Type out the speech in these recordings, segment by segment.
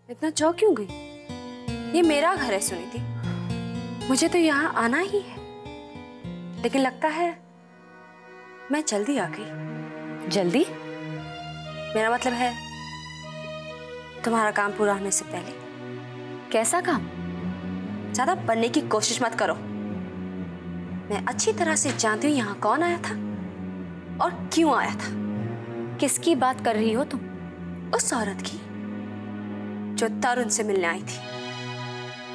इतना चौंक क्यों गई? ये मेरा घर है सुनीति, मुझे तो यहाँ आना ही है, लेकिन लगता है मैं जल्दी आ गई। जल्दी? मेरा मतलब है तुम्हारा काम पूरा होने से पहले। कैसा काम? ज्यादा बनने की कोशिश मत करो। मैं अच्छी तरह से जानती हूँ यहाँ कौन आया था और क्यों आया था। किसकी बात कर रही हो तुम? उस औरत की जो तरुण से मिलने आई थी।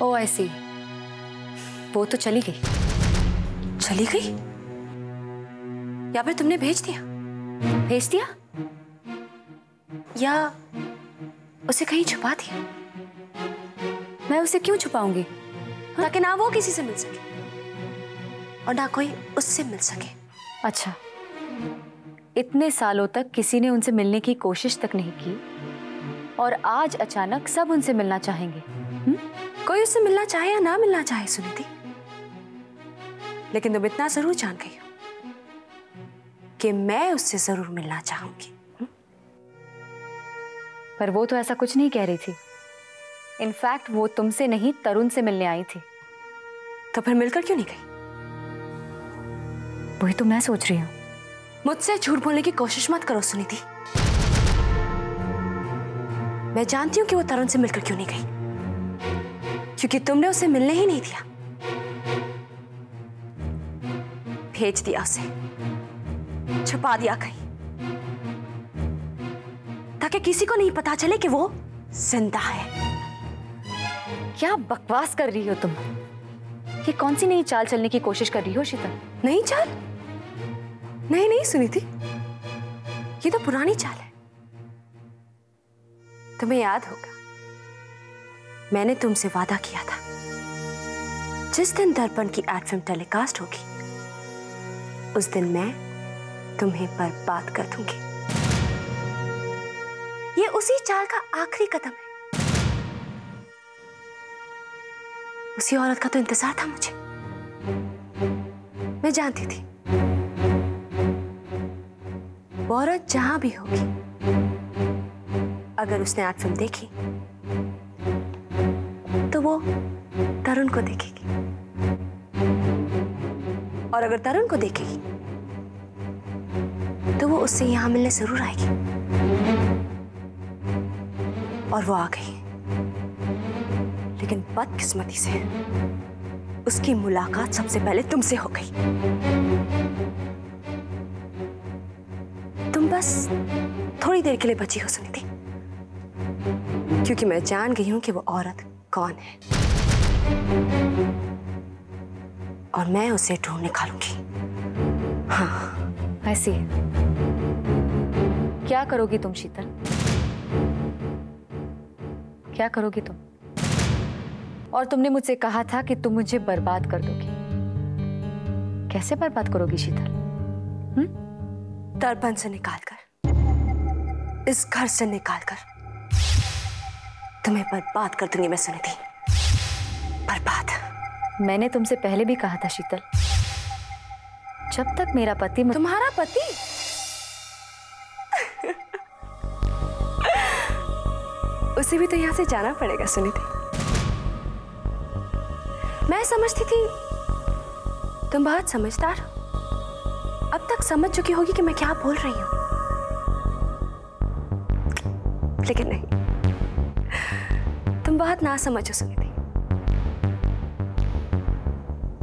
ओ ऐसी, वो तो चली गई। चली गई या फिर तुमने भेज दिया? भेज दिया या उसे कहीं छुपा दिया? मैं उसे क्यों छुपाऊंगी? ताकि ना वो किसी से मिल सके और ना कोई उससे मिल सके। अच्छा, इतने सालों तक किसी ने उनसे मिलने की कोशिश तक नहीं की और आज अचानक सब उनसे मिलना चाहेंगे? कोई उससे मिलना चाहे या ना मिलना चाहे सुनीति, लेकिन तुम इतना जरूर जान गई हो कि मैं उससे जरूर मिलना चाहूंगी। पर वो तो ऐसा कुछ नहीं कह रही थी। इनफैक्ट वो तुमसे नहीं, तरुण से मिलने आई थी। तो फिर मिलकर क्यों नहीं गई? वही तो मैं सोच रही हूँ। मुझसे झूठ बोलने की कोशिश मत करो सुनीति। मैं जानती हूँ कि वो तरुण से मिलकर क्यों नहीं गई, क्योंकि तुमने उसे मिलने ही नहीं दिया। भेज दिया उसे, छुपा दिया कहीं, ताकि किसी को नहीं पता चले कि वो जिंदा है। क्या बकवास कर रही हो तुम? ये कौन सी नई चाल चलने की कोशिश कर रही हो शीतल? नई चाल? नहीं नहीं सुनीति, ये तो पुरानी चाल है। तुम्हें याद होगा, मैंने तुमसे वादा किया था जिस दिन दर्पण की एड फिल्म टेलीकास्ट होगी उस दिन मैं तुम्हें बर्बाद कर दूंगी। ये उसी चाल का आखिरी कदम है। उसी औरत का तो इंतजार था मुझे। मैं जानती थी वो औरत जहां भी होगी, अगर उसने एड फिल्म देखी तो वो तरुण को देखेगी, और अगर तरुण को देखेगी तो वो उससे यहां मिलने जरूर आएगी। और वो आ गई, लेकिन बदकिस्मती से उसकी मुलाकात सबसे पहले तुमसे हो गई। तुम बस थोड़ी देर के लिए बची हो सुनीति, क्योंकि मैं जान गई हूं कि वो औरत कौन है और मैं उसे ढूंढ निकालूंगी। हाँ, ऐसी है। क्या करोगी तुम शीतल? क्या करोगी तुम? और तुमने मुझसे कहा था कि तुम मुझे बर्बाद कर दोगी। कैसे बर्बाद करोगी शीतल? दर्पण से निकालकर, इस घर से निकालकर तुम्हें बर्बाद कर दूंगी मैं सुनीति, बर्बाद। मैंने तुमसे पहले भी कहा था शीतल, जब तक मेरा पति तुम्हारा पति? उसे भी तो यहां से जाना पड़ेगा सुनीति। मैं समझती थी तुम बहुत समझदार हो, अब तक समझ चुकी होगी कि मैं क्या बोल रही हूं, लेकिन नहीं, तुम बहुत ना समझो सुनीति,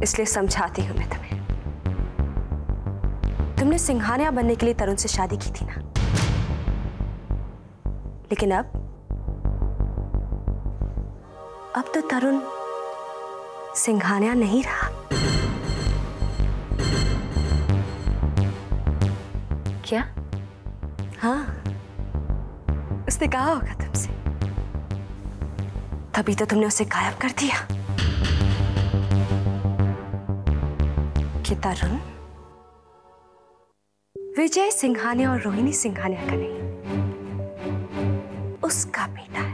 इसलिए समझाती हूं मैं तुम्हें। तुमने सिंघानिया बनने के लिए तरुण से शादी की थी ना, लेकिन अब तो तरुण सिंघानिया नहीं रहा। क्या? हाँ, उसने कहा होगा तुमसे, तभी तो तुमने उसे गायब कर दिया कि तरुण विजय सिंघानिया और रोहिणी सिंघानिया का नहीं, उसका बेटा है।